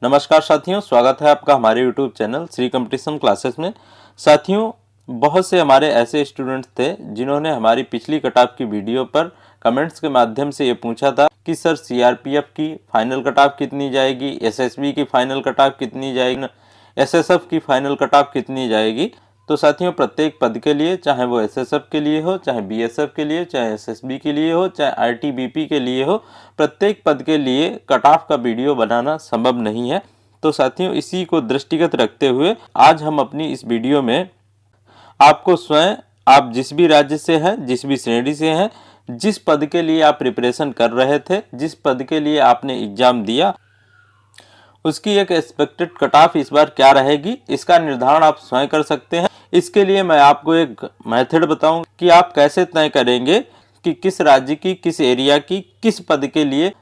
नमस्कार साथियों, स्वागत है आपका हमारे YouTube channel Shri competition classes में। साथियों, बहुत से हमारे ऐसे स्टूडेंट्स थे जिन्होंने हमारी पिछली कट ऑफ की वीडियो पर कमेंट्स के माध्यम से ये पूछा था कि सर सीआरपीएफ की फाइनल कट ऑफ कितनी जाएगी, एसएसबी की फाइनल कट ऑफ कितनी जाएगी, एसएसएफ की फाइनल कट ऑफ कितनी जाएगी। तो साथियों, प्रत्येक पद के लिए, चाहे वो एसएसएफ के लिए हो, चाहे बीएसएफ के लिए, चाहे एसएसबी के लिए हो, चाहे आईटीबीपी के लिए हो, प्रत्येक पद के लिए कट ऑफ का वीडियो बनाना संभव नहीं है। तो साथियों, इसी को दृष्टिगत रखते हुए आज हम अपनी इस वीडियो में आपको स्वयं, आप जिस भी राज्य से हैं, जिस भी श्रेणी से हैं, जिस पद के लिए आप प्रिपरेशन कर रहे थे, जिस पद के लिए आपने एग्जाम दिया, उसकी एक एक्सपेक्टेड कट ऑफ इस बार क्या रहेगी, इसका निर्धारण आप स्वयं कर सकते हैं। इसके लिए मैं आपको एक मेथड बताऊं कि आप कैसे तय करेंगे कि किस राज्य की, किस एरिया की, किस पद के लिए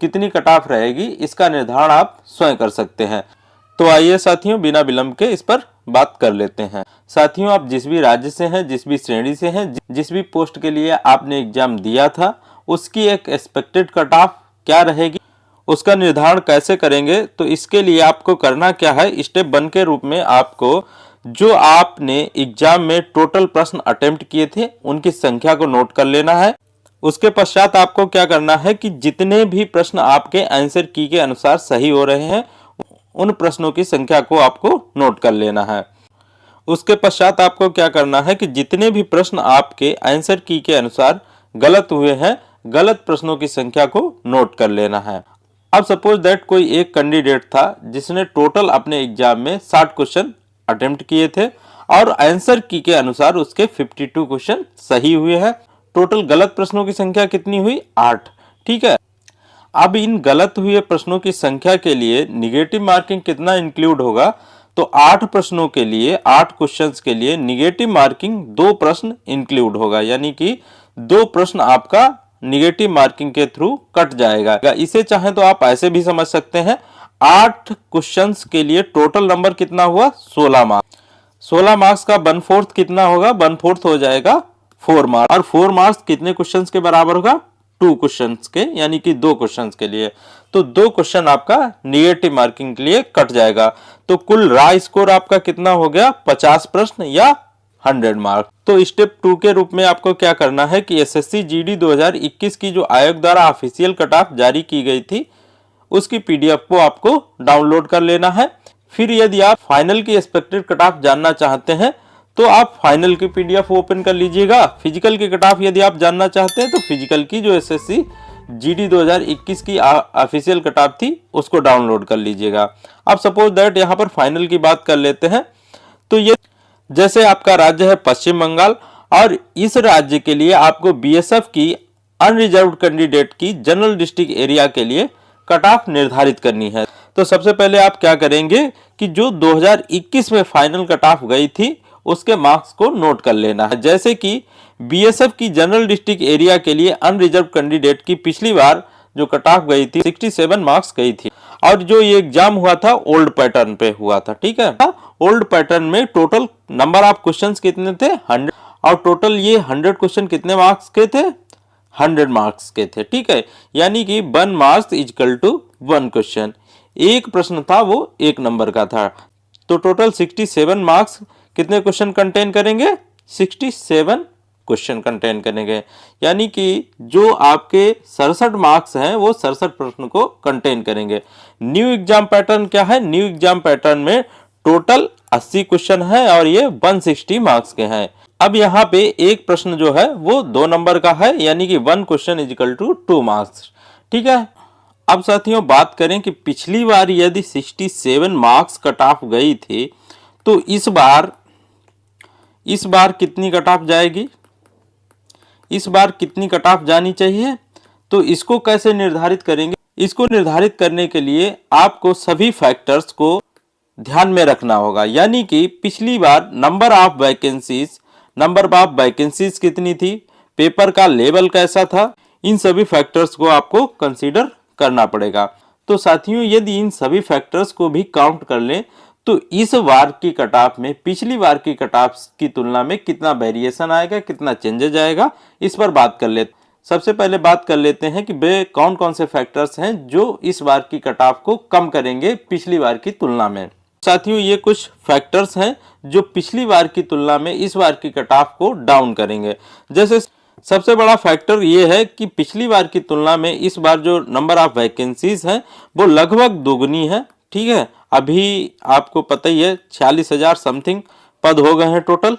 कितनी कट ऑफ रहेगी। इसका निर्धारण आप स्वयं कर सकते हैं। तो आइए साथियों, बिना विलंब के इस पर बात कर लेते हैं। साथियों, आप जिस भी राज्य से हैं, जिस भी श्रेणी से हैं, जिस भी पोस्ट के लिए आपने एग्जाम दिया था, उसकी एक एक्सपेक्टेड कट ऑफ क्या रहेगी, उसका निर्धारण कैसे करेंगे। तो इसके लिए आपको करना क्या है, स्टेप 1 के रूप में आपको जो आपने एग्जाम में टोटल प्रश्न अटेम्प्ट किए थे उनकी संख्या को नोट कर लेना है। उसके पश्चात आपको क्या करना है कि जितने भी प्रश्न आपके आंसर की के अनुसार सही हो रहे हैं, उन प्रश्नों की संख्या को आपको नोट कर लेना है। उसके पश्चात आपको क्या करना है कि जितने भी प्रश्न आपके आंसर की के अनुसार गलत हुए हैं, गलत प्रश्नों की संख्या को नोट कर लेना है। अब सपोज दैट कोई एक कैंडिडेट था जिसने टोटल अपने एग्जाम में 60 क्वेश्चन अटेम्प्ट किए थे और आंसर की के अनुसार उसके 52 क्वेश्चन सही हुए हैं। टोटल गलत प्रश्नों की संख्या कितनी हुई? 8। ठीक है। अब इन गलत हुए प्रश्नों की संख्या के लिए निगेटिव मार्किंग कितना इंक्लूड होगा? तो 8 प्रश्नों के लिए, 8 क्वेश्चंस के लिए निगेटिव मार्किंग 2 प्रश्न इंक्लूड होगा, यानी कि 2 प्रश्न आपका निगेटिव मार्किंग के थ्रू कट जाएगा। इसे चाहे तो आप ऐसे भी समझ सकते हैं, 8 क्वेश्चंस के लिए टोटल नंबर कितना हुआ? 16 मार्क्स। 16 मार्क्स का 1/4 कितना होगा? 1/4 हो जाएगा 4 मार्क्स। और 4 मार्क्स कितने क्वेश्चंस के बराबर होगा? 2 क्वेश्चंस के, यानी कि 2 क्वेश्चंस के लिए। तो 2 क्वेश्चन आपका निगेटिव मार्किंग के लिए कट जाएगा। तो कुल रा स्कोर आपका कितना हो गया? 50 प्रश्न या 100 मार्क्स। तो स्टेप 2 के रूप में आपको क्या करना है कि एसएससी जीडी 2021 की जो आयोग द्वारा ऑफिशियल कट ऑफ जारी की गई थी, उसकी पीडीएफ को आपको डाउनलोड कर लेना है। फिर यदि आप फाइनल की एक्सपेक्टेड कट ऑफ जानना चाहते हैं तो आप फाइनल की पीडीएफ ओपन कर लीजिएगा। फिजिकल की कट ऑफ यदि आप जानना चाहते हैं तो फिजिकल की जो एसएससी जीडी 2021 की ऑफिशियल कट ऑफ थी उसको डाउनलोड कर लीजिएगा। अब सपोज दैट यहाँ पर फाइनल की बात कर लेते हैं। तो ये जैसे आपका राज्य है पश्चिम बंगाल और इस राज्य के लिए आपको बीएसएफ की अनरिजर्व्ड कैंडिडेट की जनरल डिस्ट्रिक्ट एरिया के लिए कट ऑफ निर्धारित करनी है। तो सबसे पहले आप क्या करेंगे कि जो 2021 में फाइनल कट ऑफ गई थी उसके मार्क्स को नोट कर लेना है। जैसे कि बीएसएफ की जनरल डिस्ट्रिक्ट एरिया के लिए अनरिजर्व कैंडिडेट की पिछली बार जो कट ऑफ गई थी 67 मार्क्स गई थी और जो ये एग्जाम हुआ था ओल्ड पैटर्न पे हुआ था। ठीक है। ओल्ड पैटर्न में टोटल नंबर ऑफ क्वेश्चंस कितने थे? 100। और टोटल ये 100 क्वेश्चन कितने मार्क्स के थे? 100 मार्क्स के थे। ठीक है। यानी कि 1 मार्क्स इक्वल टू 1 क्वेश्चन। एक प्रश्न था वो 1 नंबर का था। तो टोटल 67 मार्क्स कितने क्वेश्चन कंटेन करेंगे? 67 क्वेश्चन कंटेन करेंगे। यानी कि जो आपके 67 मार्क्स हैं वो 67 प्रश्न को कंटेन करेंगे। न्यू एग्जाम पैटर्न क्या है? न्यू एग्जाम पैटर्न में टोटल 80 क्वेश्चन है और ये 160 मार्क्स के हैं। अब यहाँ पे एक प्रश्न जो है वो 2 नंबर का है, यानी कि 1 question is equal to 2 marks. ठीक है। अब साथियों बात करें कि पिछली बार यदि 67 मार्क्स कट ऑफ गई थी तो इस बार कितनी कट ऑफ जाएगी? इस बार कितनी कट ऑफ जानी चाहिए? तो इसको कैसे निर्धारित करेंगे? इसको निर्धारित करने के लिए आपको सभी फैक्टर्स को ध्यान में रखना होगा। यानी कि पिछली बार नंबर ऑफ वैकेंसीज कितनी थी, पेपर का लेवल कैसा था, इन सभी फैक्टर्स को आपको कंसीडर करना पड़ेगा। तो साथियों, यदि इन सभी फैक्टर्स को भी काउंट कर लें तो इस बार की कट ऑफ में पिछली बार की कट ऑफ की तुलना में कितना वेरिएशन आएगा, कितना चेंजेज आएगा, इस पर बात कर लेते। सबसे पहले बात कर लेते हैं कि वे कौन कौन से फैक्टर्स हैं जो इस बार की कट ऑफ को कम करेंगे पिछली बार की तुलना में। साथियों, ये कुछ फैक्टर्स हैं जो पिछली बार की तुलना में इस बार की कट ऑफ को डाउन करेंगे। जैसे सबसे बड़ा फैक्टर ये है कि पिछली बार की तुलना में इस बार जो नंबर ऑफ वैकेंसीज हैं वो लगभग दोगुनी है। ठीक है, अभी आपको पता ही है 46,000 समथिंग पद हो गए हैं टोटल।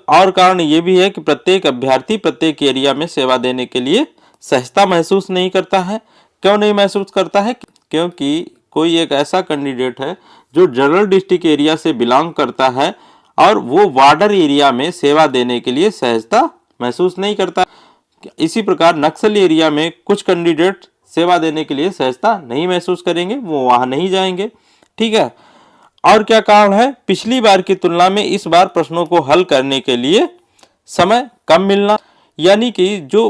और कारण ये भी है कि प्रत्येक अभ्यर्थी प्रत्येक एरिया में सेवा देने के लिए सहजता महसूस नहीं करता है। क्यों नहीं महसूस करता है? क्योंकि कोई एक ऐसा कैंडिडेट है जो जनरल डिस्ट्रिक्ट एरिया से बिलोंग करता है और वो बॉर्डर एरिया में सेवा देने के लिए सहजता महसूस नहीं करता। इसी प्रकार नक्सल एरिया में कुछ कैंडिडेट सेवा देने के लिए सहजता नहीं महसूस करेंगे, वो वहां नहीं जाएंगे। ठीक है, और क्या कारण है? पिछली बार की तुलना में इस बार प्रश्नों को हल करने के लिए समय कम मिलना। यानी कि जो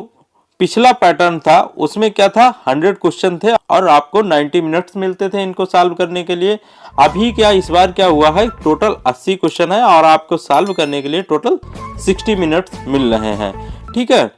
पिछला पैटर्न था उसमें क्या था, 100 क्वेश्चन थे और आपको 90 मिनट्स मिलते थे इनको सॉल्व करने के लिए। अभी क्या इस बार क्या हुआ है, टोटल 80 क्वेश्चन है और आपको सॉल्व करने के लिए टोटल 60 मिनट्स मिल रहे हैं। ठीक है,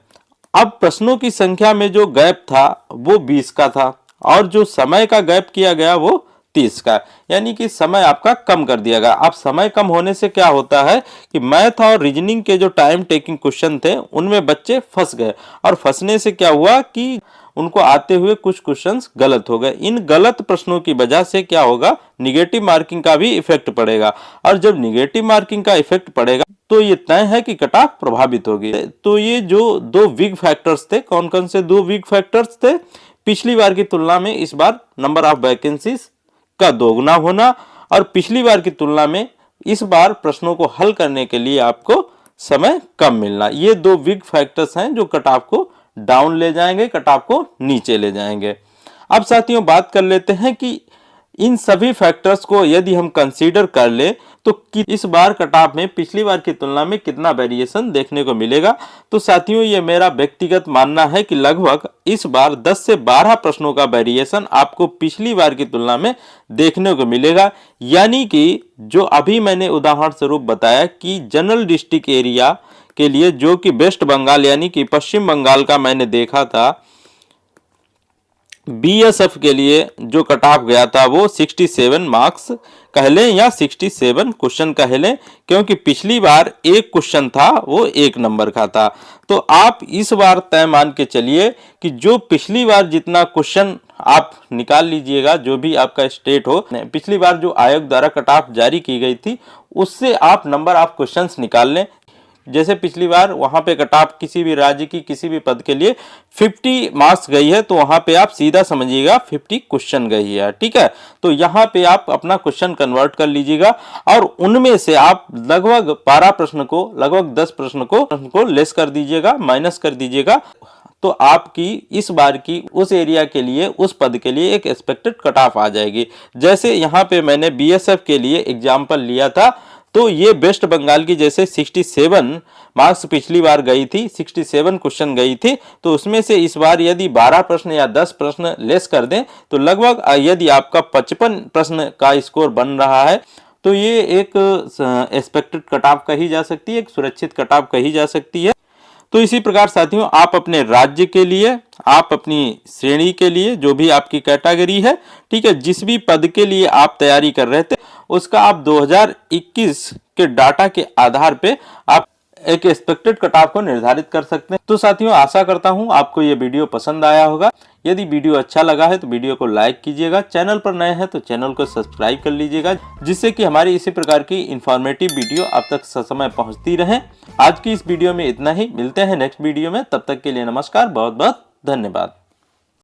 अब प्रश्नों की संख्या में जो गैप था वो 20 का था और जो समय का गैप किया गया वो 30 का, यानी कि समय आपका कम कर दिया गया। अब समय कम होने से क्या होता है कि मैथ और रीजनिंग के जो टाइम टेकिंग क्वेश्चन थे उनमें बच्चे फंस गए और फंसने से क्या हुआ कि उनको आते हुए कुछ क्वेश्चंस गलत हो गए। इन गलत प्रश्नों की वजह से क्या होगा, निगेटिव मार्किंग का भी इफेक्ट पड़ेगा और जब निगेटिव मार्किंग का इफेक्ट पड़ेगा तो ये तय है कि कट ऑफ प्रभावित होगी। तो ये जो दो वीक फैक्टर्स थे, कौन कौन से दो वीक फैक्टर्स थे? पिछली बार की तुलना में इस बार नंबर ऑफ वैकेंसीज का दोगुना होना और पिछली बार की तुलना में इस बार प्रश्नों को हल करने के लिए आपको समय कम मिलना। ये दो वीक फैक्टर्स हैं जो कट ऑफ को डाउन ले जाएंगे, कट ऑफ को नीचे ले जाएंगे। अब साथियों बात कर लेते हैं कि इन सभी फैक्टर्स को यदि हम कंसीडर कर ले तो इस बार कट ऑफ में पिछली बार की तुलना में कितना वेरिएशन देखने को मिलेगा। तो साथियों ये मेरा व्यक्तिगत मानना है कि लगभग इस बार 10 से 12 प्रश्नों का वेरिएशन आपको पिछली बार की तुलना में देखने को मिलेगा। यानी कि जो अभी मैंने उदाहरण स्वरूप बताया कि जनरल डिस्ट्रिक्ट एरिया के लिए जो कि वेस्ट बंगाल यानी कि पश्चिम बंगाल का मैंने देखा था, बीएसएफ के लिए जो कट ऑफ गया था वो 67 मार्क्स कह लें या 67 क्वेश्चन कह लें, क्योंकि पिछली बार एक क्वेश्चन था वो 1 नंबर का था। तो आप इस बार तय मान के चलिए कि जो पिछली बार जितना क्वेश्चन आप निकाल लीजिएगा, जो भी आपका स्टेट हो, पिछली बार जो आयोग द्वारा कट ऑफ जारी की गई थी उससे आप नंबर ऑफ क्वेश्चंस निकाल लें। जैसे पिछली बार वहां पे कट ऑफ किसी भी राज्य की किसी भी पद के लिए 50 मार्क्स गई है, तो वहां पे आप सीधा समझिएगा 50 क्वेश्चन गई है। ठीक है, तो यहाँ पे आप अपना क्वेश्चन कन्वर्ट कर लीजिएगा और उनमें से आप लगभग 12 प्रश्न को, लगभग 10 प्रश्न को लेस कर दीजिएगा, माइनस कर दीजिएगा। तो आपकी इस बार की उस एरिया के लिए, उस पद के लिए एक एक्सपेक्टेड कट ऑफ आ जाएगी। जैसे यहाँ पे मैंने बीएसएफ के लिए एग्जाम्पल लिया था, तो ये वेस्ट बंगाल की जैसे 67 मार्क्स पिछली बार गई थी, 67 क्वेश्चन गई थी, तो उसमें से इस बार यदि 12 प्रश्न या 10 प्रश्न लेस कर दें तो लगभग यदि आपका 55 प्रश्न का स्कोर बन रहा है तो ये एक एक्सपेक्टेड कट ऑफ कही जा सकती है, एक सुरक्षित कट ऑफ कही जा सकती है। तो इसी प्रकार साथियों आप अपने राज्य के लिए, आप अपनी श्रेणी के लिए, जो भी आपकी कैटेगरी है, ठीक है, जिस भी पद के लिए आप तैयारी कर रहे थे उसका आप 2021 के डाटा के आधार पे आप एक एक्सपेक्टेड कट ऑफ को निर्धारित कर सकते हैं। तो साथियों आशा करता हूं आपको ये वीडियो पसंद आया होगा। यदि वीडियो अच्छा लगा है तो वीडियो को लाइक कीजिएगा, चैनल पर नए हैं तो चैनल को सब्सक्राइब कर लीजिएगा, जिससे कि हमारी इसी प्रकार की इंफॉर्मेटिव वीडियो आप तक समय पहुंचती रहे। आज की इस वीडियो में इतना ही, मिलते हैं नेक्स्ट वीडियो में, तब तक के लिए नमस्कार, बहुत बहुत धन्यवाद।